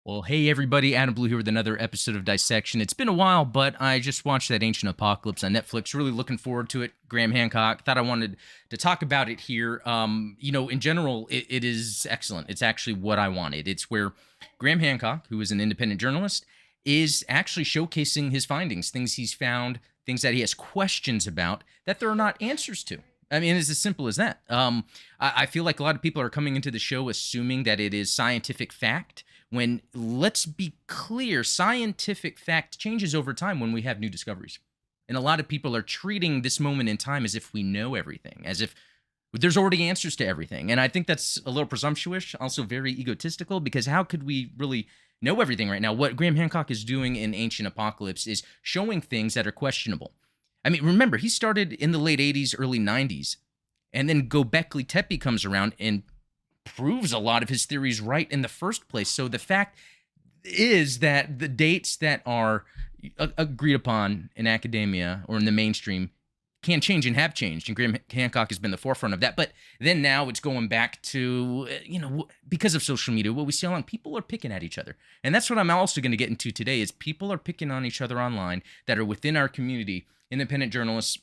Well, hey everybody, Adam Blue here with another episode of Dissection. It's been a while, but I just watched that Ancient Apocalypse on Netflix. Really looking forward to it. Graham Hancock. Thought I wanted to talk about it here. In general, it is excellent. It's actually what I wanted. It's where Graham Hancock, who is an independent journalist, is actually showcasing his findings, things he's found, things that he has questions about that there are not answers to. I mean, it's as simple as that. I feel like a lot of people are coming into the show assuming that it is scientific fact, when, let's be clear, scientific fact changes over time when we have new discoveries. And a lot of people are treating this moment in time as if we know everything, as if there's already answers to everything. And I think that's a little presumptuous, also very egotistical, because how could we really know everything right now? What Graham Hancock is doing in Ancient Apocalypse is showing things that are questionable. I mean, remember, he started in the late 80s, early 90s, and then Göbekli Tepe comes around and proves a lot of his theories right in the first place. So the fact is that the dates that are agreed upon in academia or in the mainstream can change and have changed. And Graham Hancock has been the forefront of that. But then now it's going back to, because of social media, what we see online, people are picking at each other. And that's what I'm also going to get into today is people are picking on each other online that are within our community, independent journalists.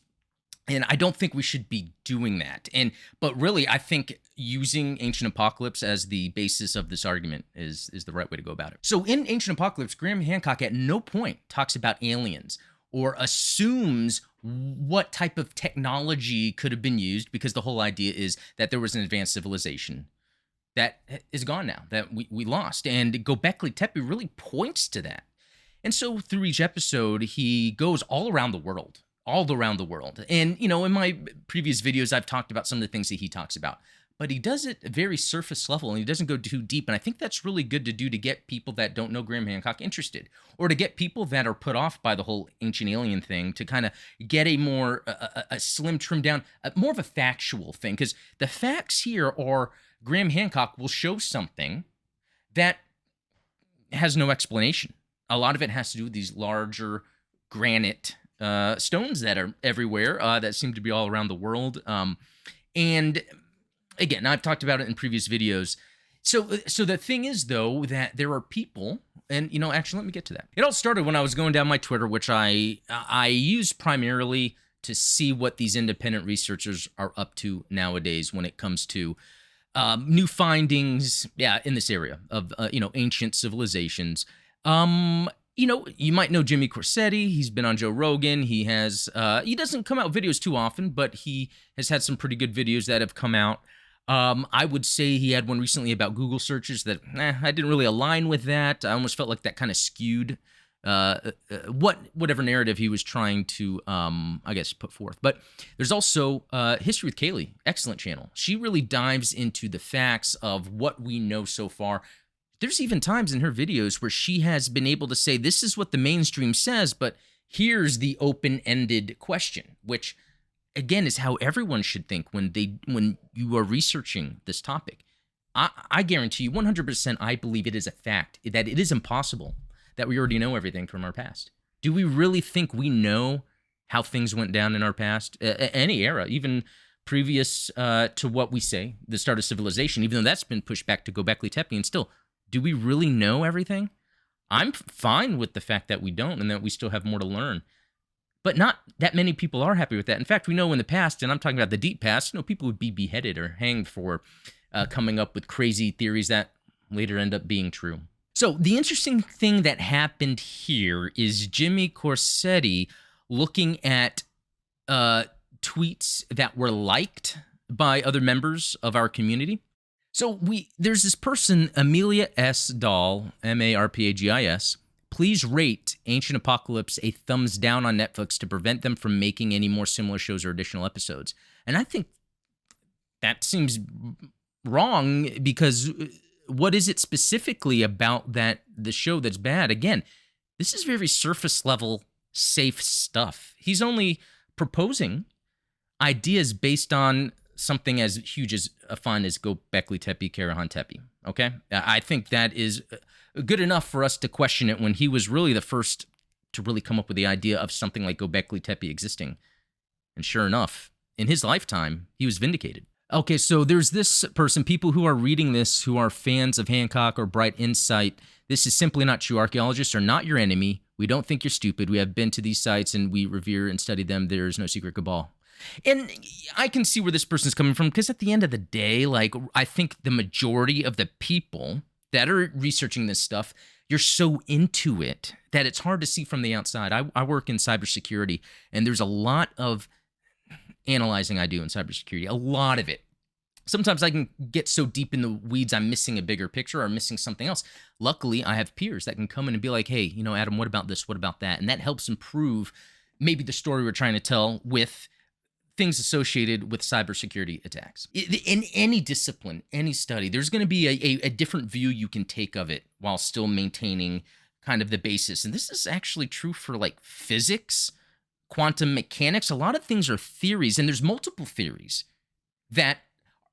And I don't think we should be doing that. But really, I think using Ancient Apocalypse as the basis of this argument is the right way to go about it. So in Ancient Apocalypse, Graham Hancock at no point talks about aliens or assumes what type of technology could have been used, because the whole idea is that there was an advanced civilization that is gone now, that we lost. And Göbekli Tepe really points to that. And so through each episode, he goes all around the world. And, in my previous videos, I've talked about some of the things that he talks about. But he does it very surface level, and he doesn't go too deep. And I think that's really good to do to get people that don't know Graham Hancock interested, or to get people that are put off by the whole ancient alien thing to kind of get a more a slim, trimmed down, more of a factual thing. Because the facts here are Graham Hancock will show something that has no explanation. A lot of it has to do with these larger granite stones that are everywhere, that seem to be all around the world. And again, I've talked about it in previous videos. So the thing is, though, that there are people, and actually, let me get to that. It all started when I was going down my Twitter, which I use primarily to see what these independent researchers are up to nowadays when it comes to new findings, in this area of ancient civilizations. You might know Jimmy Corsetti. He's been on Joe Rogan. He doesn't come out videos too often, but he has had some pretty good videos that have come out. I would say he had one recently about Google searches that I didn't really align with that. I almost felt like that kind of skewed whatever narrative he was trying to, put forth. But there's also History with Kaylee, excellent channel. She really dives into the facts of what we know so far. There's even times in her videos where she has been able to say, this is what the mainstream says, but here's the open-ended question, which, again, is how everyone should think when you are researching this topic. I guarantee you 100% I believe it is a fact that it is impossible that we already know everything from our past. Do we really think we know how things went down in our past? Any era, even previous to what we say, the start of civilization, even though that's been pushed back to Göbekli Tepe, and still, do we really know everything? I'm fine with the fact that we don't and that we still have more to learn. But not that many people are happy with that. In fact, we know in the past, and I'm talking about the deep past, people would be beheaded or hanged for coming up with crazy theories that later end up being true. So the interesting thing that happened here is Jimmy Corsetti looking at tweets that were liked by other members of our community. So there's this person, Amelia S. Dahl, Marpagis. Please rate Ancient Apocalypse a thumbs down on Netflix to prevent them from making any more similar shows or additional episodes. And I think that seems wrong, because what is it specifically about the show that's bad? Again, this is very surface level, safe stuff. He's only proposing ideas based on something as huge as a find as Göbekli Tepe, Karahan Tepe. Okay, I think that is good enough for us to question it when he was really the first to really come up with the idea of something like Göbekli Tepe existing. And sure enough, in his lifetime, he was vindicated. Okay, so there's this person, people who are reading this who are fans of Hancock or Bright Insight. This is simply not true. Archaeologists are not your enemy. We don't think you're stupid. We have been to these sites and we revere and study them. There's no secret cabal. And I can see where this person's coming from, because at the end of the day, like, I think the majority of the people that are researching this stuff, you're so into it that it's hard to see from the outside. I work in cybersecurity, and there's a lot of analyzing I do in cybersecurity, a lot of it. Sometimes I can get so deep in the weeds, I'm missing a bigger picture or missing something else. Luckily, I have peers that can come in and be like, hey, Adam, what about this? What about that? And that helps improve maybe the story we're trying to tell with things associated with cybersecurity attacks. In any discipline, any study, there's going to be a different view you can take of it while still maintaining kind of the basis. And this is actually true for like physics, quantum mechanics. A lot of things are theories, and there's multiple theories that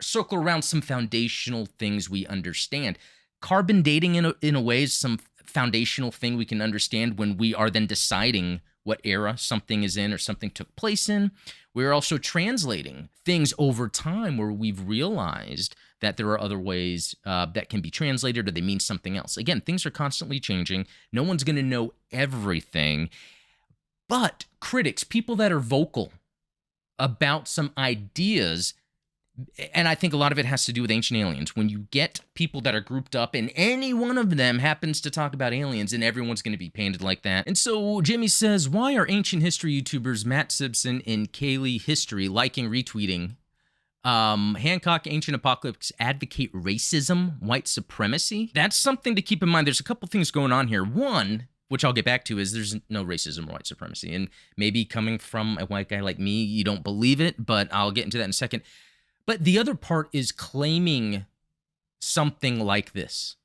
circle around some foundational things we understand. Carbon dating, in a way, is some foundational thing we can understand when we are then deciding what era something is in or something took place in. We're also translating things over time where we've realized that there are other ways that can be translated, or they mean something else. Again, things are constantly changing. No one's going to know everything. But critics, people that are vocal about some ideas, and I think a lot of it has to do with ancient aliens. When you get people that are grouped up and any one of them happens to talk about aliens, and everyone's going to be painted like that. And so Jimmy says, why are ancient history YouTubers Matt Simpson and Kaylee History liking, retweeting Hancock Ancient Apocalypse advocate racism, white supremacy? That's something to keep in mind. There's a couple things going on here. One, which I'll get back to, is there's no racism or white supremacy. And maybe coming from a white guy like me, you don't believe it, but I'll get into that in a second. But the other part is claiming something like this.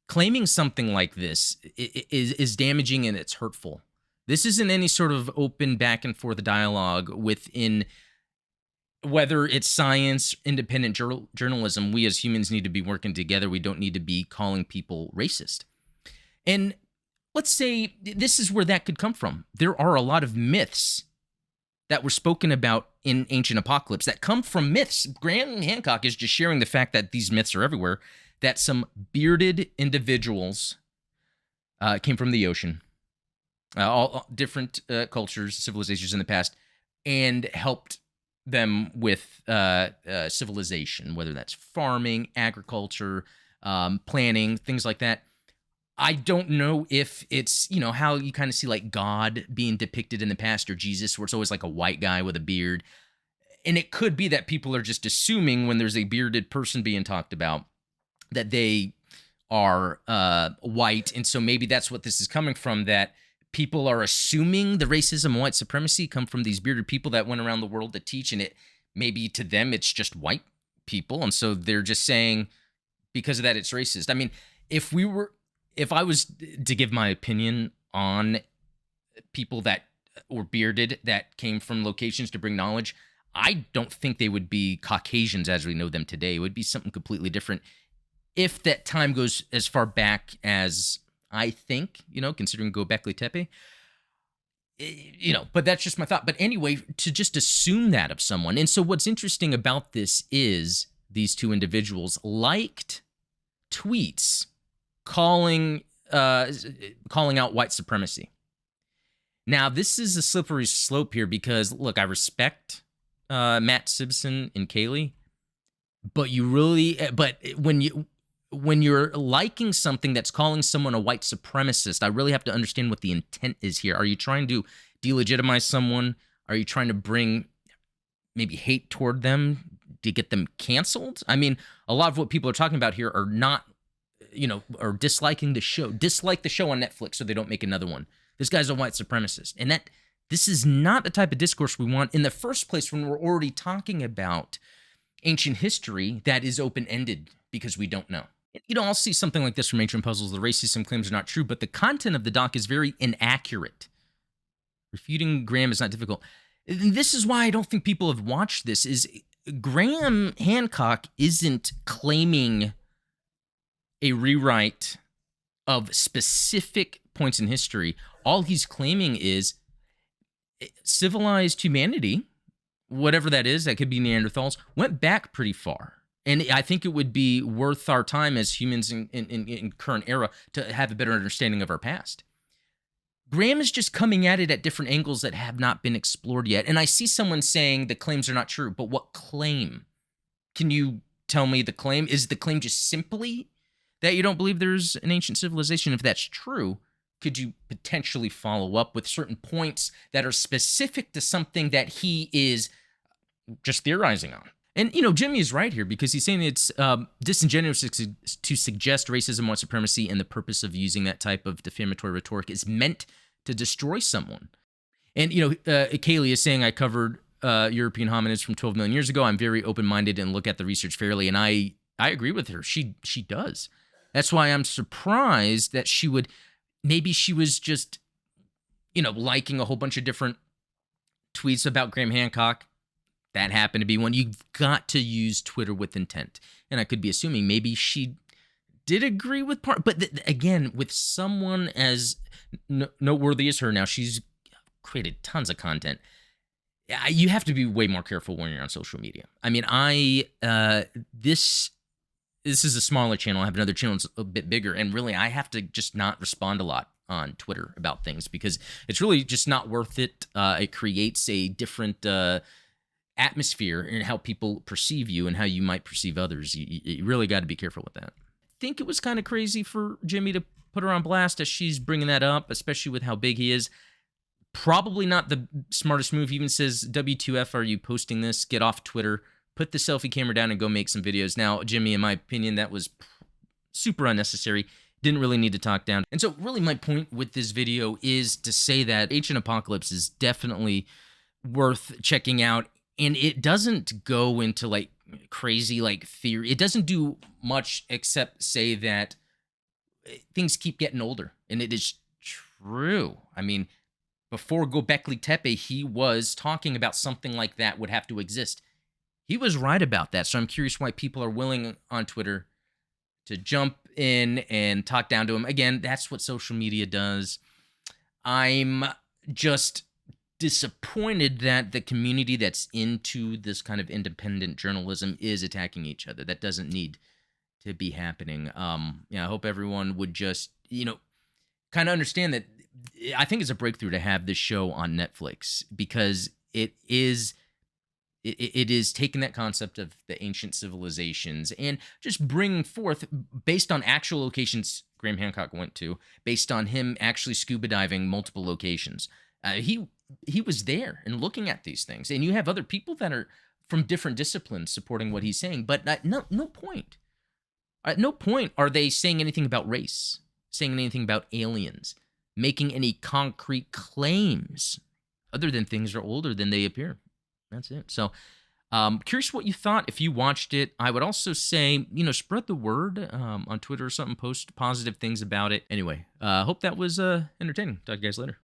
Claiming something like this is damaging, and it's hurtful. This isn't any sort of open back and forth dialogue within, whether it's science, independent journalism. We as humans need to be working together. We don't need to be calling people racist. And let's say this is where that could come from. There are a lot of myths that were spoken about in Ancient Apocalypse that come from myths. Graham Hancock is just sharing the fact that these myths are everywhere, that some bearded individuals came from the ocean, all different cultures, civilizations in the past, and helped them with civilization, whether that's farming, agriculture, planning, things like that. I don't know if it's, how you kind of see like God being depicted in the past, or Jesus, where it's always like a white guy with a beard. And it could be that people are just assuming when there's a bearded person being talked about that they are white. And so maybe that's what this is coming from, that people are assuming the racism and white supremacy come from these bearded people that went around the world to teach. And it maybe to them, it's just white people. And so they're just saying because of that, it's racist. I mean, if I was to give my opinion on people that were bearded that came from locations to bring knowledge, I don't think they would be Caucasians as we know them today. It would be something completely different if that time goes as far back as I think, considering Göbekli Tepe. But that's just my thought. But anyway, to just assume that of someone. And so what's interesting about this is these two individuals liked tweets calling out white supremacy. Now, this is a slippery slope here because, look, I respect Matt Simpson and Kaylee, but when you're liking something that's calling someone a white supremacist, I really have to understand what the intent is here. Are you trying to delegitimize someone? Are you trying to bring maybe hate toward them to get them canceled? I mean, a lot of what people are talking about here are not, or disliking the show. Dislike the show on Netflix so they don't make another one. This guy's a white supremacist. And this is not the type of discourse we want in the first place when we're already talking about ancient history that is open-ended because we don't know. I'll see something like this from Ancient Puzzles. The racism claims are not true, but the content of the doc is very inaccurate. Refuting Graham is not difficult. This is why I don't think people have watched this, is Graham Hancock isn't claiming a rewrite of specific points in history. All he's claiming is civilized humanity whatever that is, that could be Neanderthals, went back pretty far. And I think it would be worth our time as humans in current era to have a better understanding of our past. Graham is just coming at it at different angles that have not been explored yet. And I see someone saying the claims are not true, but what claim? Can you tell me the claim? Is the claim just simply that you don't believe there's an ancient civilization? If that's true, could you potentially follow up with certain points that are specific to something that he is just theorizing on? And, Jimmy is right here because he's saying it's disingenuous to suggest racism, white supremacy, and the purpose of using that type of defamatory rhetoric is meant to destroy someone. And, Kaylee is saying, I covered European hominids from 12 million years ago. I'm very open-minded and look at the research fairly. And I agree with her. She does. That's why I'm surprised that maybe she was just, liking a whole bunch of different tweets about Graham Hancock. That happened to be one. You've got to use Twitter with intent. And I could be assuming maybe she did agree with part, but again, with someone as noteworthy as her now, she's created tons of content. You have to be way more careful when you're on social media. I mean, this is a smaller channel. I have another channel that's a bit bigger, and really, I have to just not respond a lot on Twitter about things because it's really just not worth it. It creates a different atmosphere in how people perceive you and how you might perceive others. You really got to be careful with that. I think it was kind of crazy for Jimmy to put her on blast as she's bringing that up, especially with how big he is. Probably not the smartest move. He even says, W2F, are you posting this? Get off Twitter. Put the selfie camera down and go make some videos. Now, Jimmy, in my opinion, that was super unnecessary. Didn't really need to talk down. And so really my point with this video is to say that Ancient Apocalypse is definitely worth checking out. And it doesn't go into like crazy like theory. It doesn't do much except say that things keep getting older. And it is true. I mean, before Göbekli Tepe, he was talking about something like that would have to exist. He was right about that. So I'm curious why people are willing on Twitter to jump in and talk down to him. Again, that's what social media does. I'm just disappointed that the community that's into this kind of independent journalism is attacking each other. That doesn't need to be happening. I hope everyone would just, kind of understand that. I think it's a breakthrough to have this show on Netflix because it is taking that concept of the ancient civilizations and just bringing forth, based on actual locations Graham Hancock went to, based on him actually scuba diving multiple locations. He was there and looking at these things, and you have other people that are from different disciplines supporting what he's saying. But at no point are they saying anything about race, saying anything about aliens, making any concrete claims other than things are older than they appear. That's it. So curious what you thought if you watched it. I would also say, spread the word on Twitter or something, post positive things about it. Anyway, hope that was entertaining. Talk to you guys later.